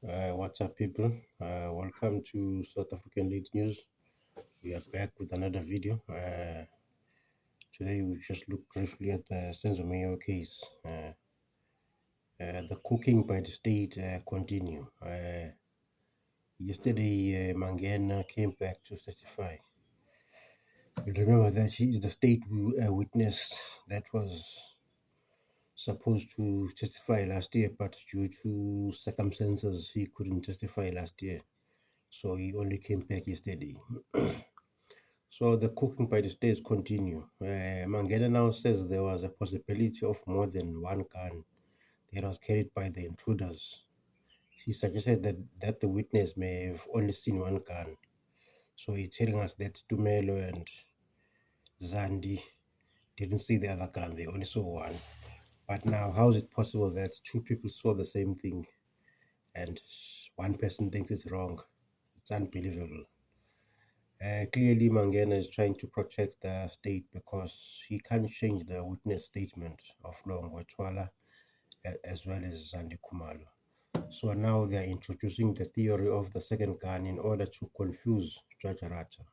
What's up, people? Welcome to South African Late News. We are back with another video. Today, we just look briefly at the Senzo case. The cooking by the state continue. Yesterday, Mangena came back to testify. You remember that she is the state witness that was supposed to testify last year, but due to circumstances, he couldn't testify last year. So he only came back yesterday. So the cooking by the states continue. Mangena now says there was a possibility of more than one gun that was carried by the intruders. She suggested that the witness may have only seen one gun. So he's telling us that Tumelo and Zandi didn't see the other gun, they only saw one. But now, how is it possible that two people saw the same thing and one person thinks it's wrong? It's unbelievable. Clearly, Mangena is trying to protect the state because he can't change the witness statement of Longwe Twala as well as Zandi Kumalo. So now they are introducing the theory of the second gun in order to confuse Judge Arata.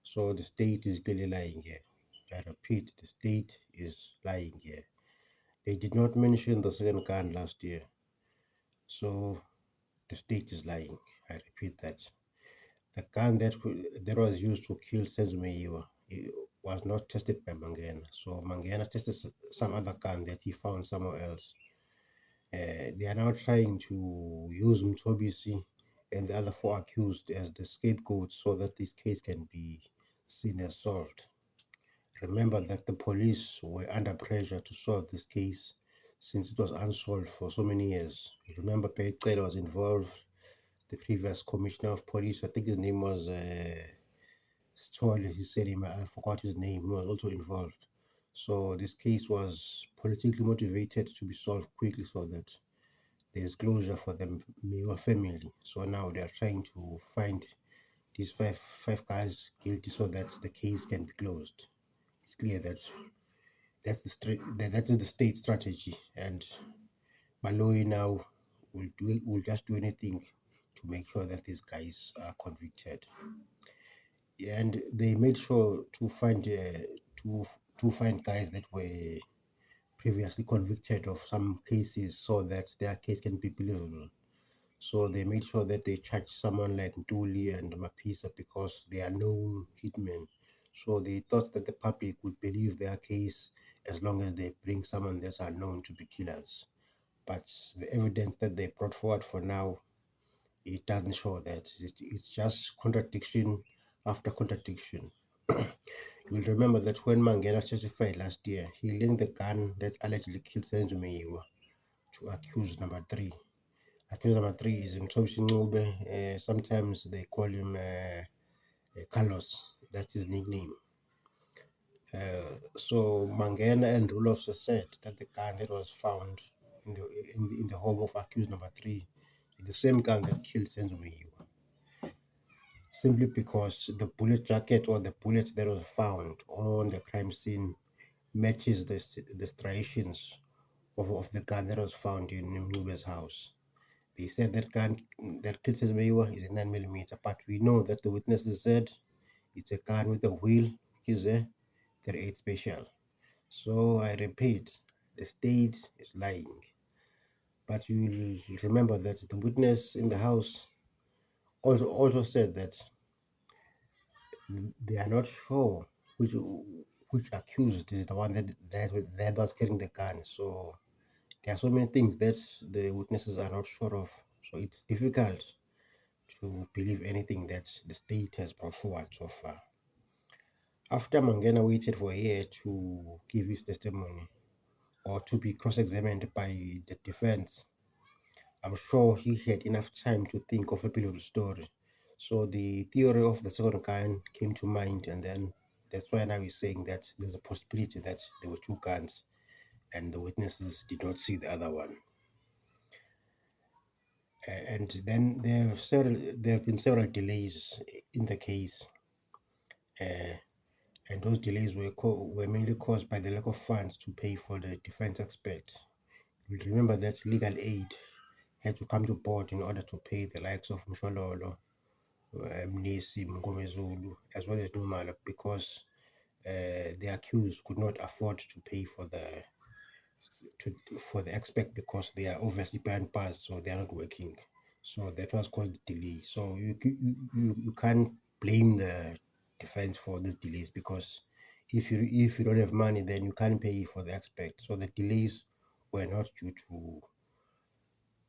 So the state is clearly lying here. I repeat, the state is lying here. They did not mention the second gun last year. So the state is lying. I repeat that. The gun that was used to kill Senzumeyiwa was not tested by Mangena. So Mangena tested some other gun that he found somewhere else. They are now trying to use Mtobisi and the other four accused as the scapegoats so that this case can be seen as solved. Remember that the police were under pressure to solve this case since it was unsolved for so many years. Remember, Pekcela was involved, the previous commissioner of police, I think his name was Stole, he said him, I forgot his name, he was also involved. So this case was politically motivated to be solved quickly so that there's closure for the Miwa family. So now they are trying to find these five guys guilty so that the case can be closed. It's clear that that is the state strategy, and Malloy now will just do anything to make sure that these guys are convicted. And they made sure to find to find guys that were previously convicted of some cases so that their case can be believable. So they made sure that they charged someone like Nduli and Mapisa because they are known hitmen. So they thought that the public would believe their case as long as they bring someone that's unknown to be killers. But the evidence that they brought forward for now, it doesn't show that. It's just contradiction after contradiction. You'll remember that when Mangena testified last year, he linked the gun that allegedly killed Senzo Meyiwa to accused number three. Accused number three is Mthobishi Ncube. Sometimes they call him Carlos. That's his nickname. So Mangena and Rudolph said that the gun that was found in the home of accused number three is the same gun that killed Senzo Meyiwa. Simply because the bullet jacket or the bullet that was found on the crime scene matches the striations of the gun that was found in Mnube's house. They said that gun that killed Senzo Meyiwa is a 9mm, but we know that the witnesses said it's a gun with a wheel, which is a 38 special. So I repeat, the state is lying. But you will remember that the witness in the house also said that they are not sure which accused is the one that was carrying the gun. So there are so many things that the witnesses are not sure of. So it's difficult to believe anything that the state has brought forward so far. After Mangena waited for a year to give his testimony or to be cross-examined by the defense, I'm sure he had enough time to think of a believable story. So the theory of the second gun came to mind, and then that's why now he's saying that there's a possibility that there were two guns and the witnesses did not see the other one. And then there have been several delays in the case, and those delays were mainly caused by the lack of funds to pay for the defense expert. You'll remember that legal aid had to come to board in order to pay the likes of Mshololo, Mnisi, Mngomezulu, as well as Numala, because the accused could not afford to pay for the expect, because they are obviously behind bars, so they are not working. So that was caused delay. So you can't blame the defense for these delays, because if you don't have money, then you can't pay for the expect. So the delays were not due to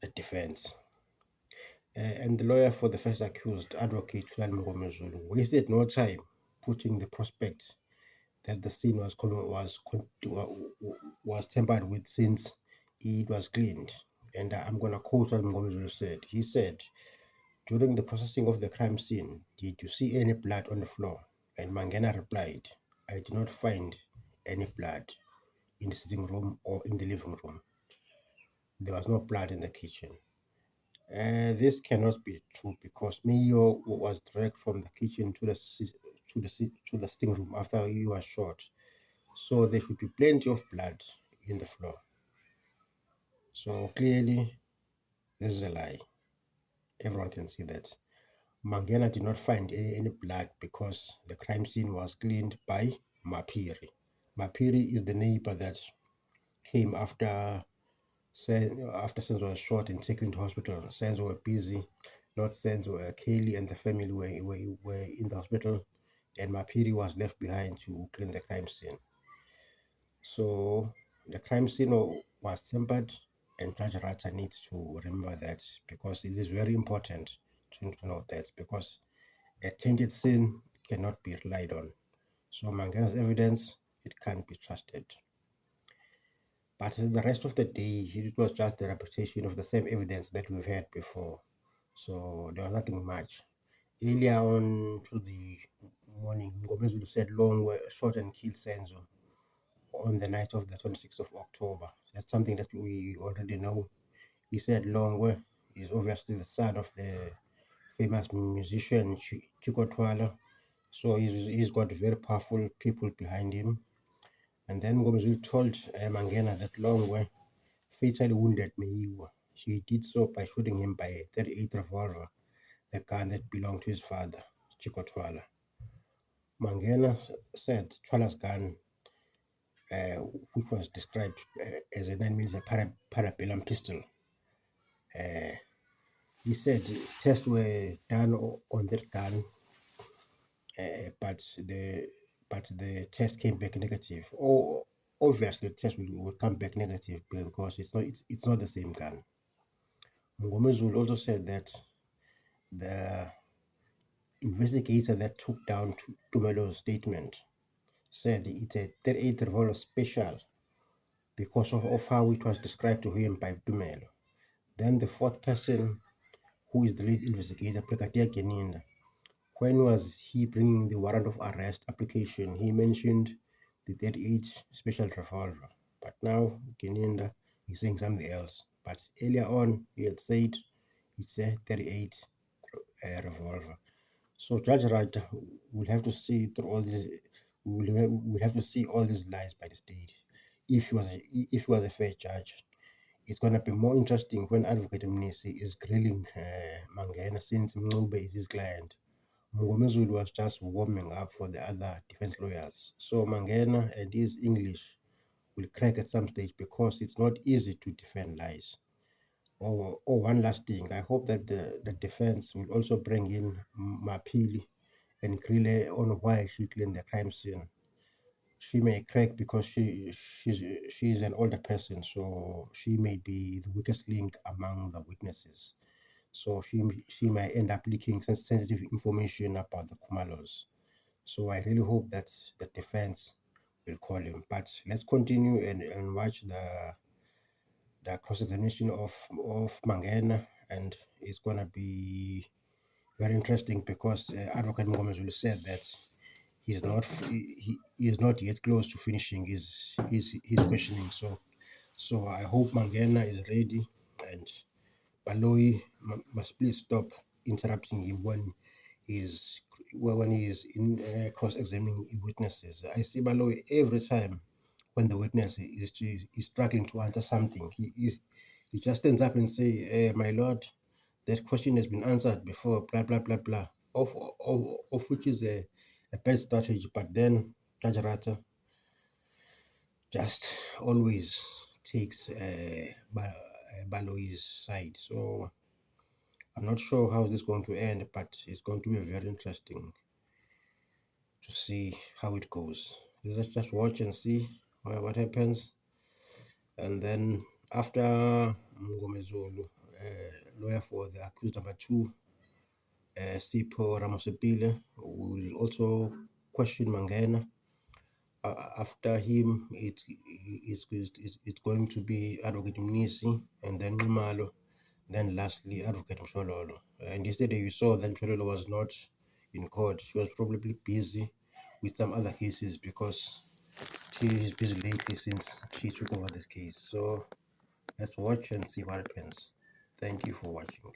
the defense. And the lawyer for the first accused, Advocate Tulani Mngomezulu, wasted no time putting the prospect that the scene was tampered with since it was cleaned. And I'm going to quote what Mngomezulu said. He said, "During the processing of the crime scene, did you see any blood on the floor?" And Mangena replied, "I did not find any blood in the sitting room or in the living room. There was no blood in the kitchen." This cannot be true, because Mayo was dragged from the kitchen to the sitting room after he was shot. So there should be plenty of blood in the floor. So clearly, this is a lie. Everyone can see that. Mangena did not find any blood because the crime scene was cleaned by Mapiri. Mapiri is the neighbor that came after Senzo was shot and taken to hospital. Senzo were busy, not Senzo. Kaylee and the family were in the hospital, and Mapiri was left behind to clean the crime scene. So the crime scene was tempered, and Judge Rata needs to remember that, because it is very important to note that, because a tainted scene cannot be relied on. So Mangena's evidence, it can't be trusted. But the rest of the day, it was just the repetition of the same evidence that we've had before. So there was nothing much. Earlier on to the morning, Ngomezulu said Long were shot and killed Senzo on the night of the 26th of October. That's something that we already know. He said Longwe is obviously the son of the famous musician Chico Twala. So he's got very powerful people behind him. And then Ngomzulu told Mangena that Longwe fatally wounded Meiwa. He did so by shooting him by a 38 revolver, the gun that belonged to his father, Chico Twala. Mangena said Twala's gun, which was described as a 9mm parabellum pistol, he said tests were done on that gun, but the test came back negative. Or obviously, the test will come back negative, because it's not the same gun. Mngomezulu also said that the investigator that took down Tumelo's statement said it's a 38 revolver special because of how it was described to him by Tumelo. Then the fourth person, who is the lead investigator, Brigadier Geninda, when was he bringing the warrant of arrest application, he mentioned the 38 special revolver. But now Geninda is saying something else. But earlier on, he had said it's a 38 revolver. So Judge Raj will have to see through all these. Will have to see all these lies by the state. If he was a fair judge, it's gonna be more interesting when Advocate Mnisi is grilling Mangena, since Mngube is his client. Mngomezulu was just warming up for the other defense lawyers. So Mangena and his English will crack at some stage, because it's not easy to defend lies. One last thing, I hope that the defense will also bring in Mapili and Krile on why she cleaned the crime scene. She may crack because she's an older person, so she may be the weakest link among the witnesses. So she might end up leaking sensitive information about the Kumalos. So I really hope that the defense will call him. But let's continue and watch the cross-examination of Mangena, and it's gonna be very interesting, because Advocate Mngomezulu said that he is not yet close to finishing his questioning. So I hope Mangena is ready, and Baloyi must please stop interrupting him when he is in cross-examining witnesses. I see Baloyi every time when the witness is struggling to answer something. He's he just stands up and say, my lord, that question has been answered before, blah, blah, blah, blah, of which is a bad strategy. But then Judge Rata just always takes Baloyi's side. So I'm not sure how this is going to end, but it's going to be very interesting to see how it goes. Let's just watch and see what happens. And then after Mngomezulu, lawyer for the accused number two, Sipho Ramosepile, will also question Mangena. After him, it's going to be Advocate Mnisi and then Numalo, then lastly Advocate Mshololo. And yesterday you saw that Mshololo was not in court. She was probably busy with some other cases because she is busy lately since she took over this case. So let's watch and see what happens. Thank you for watching.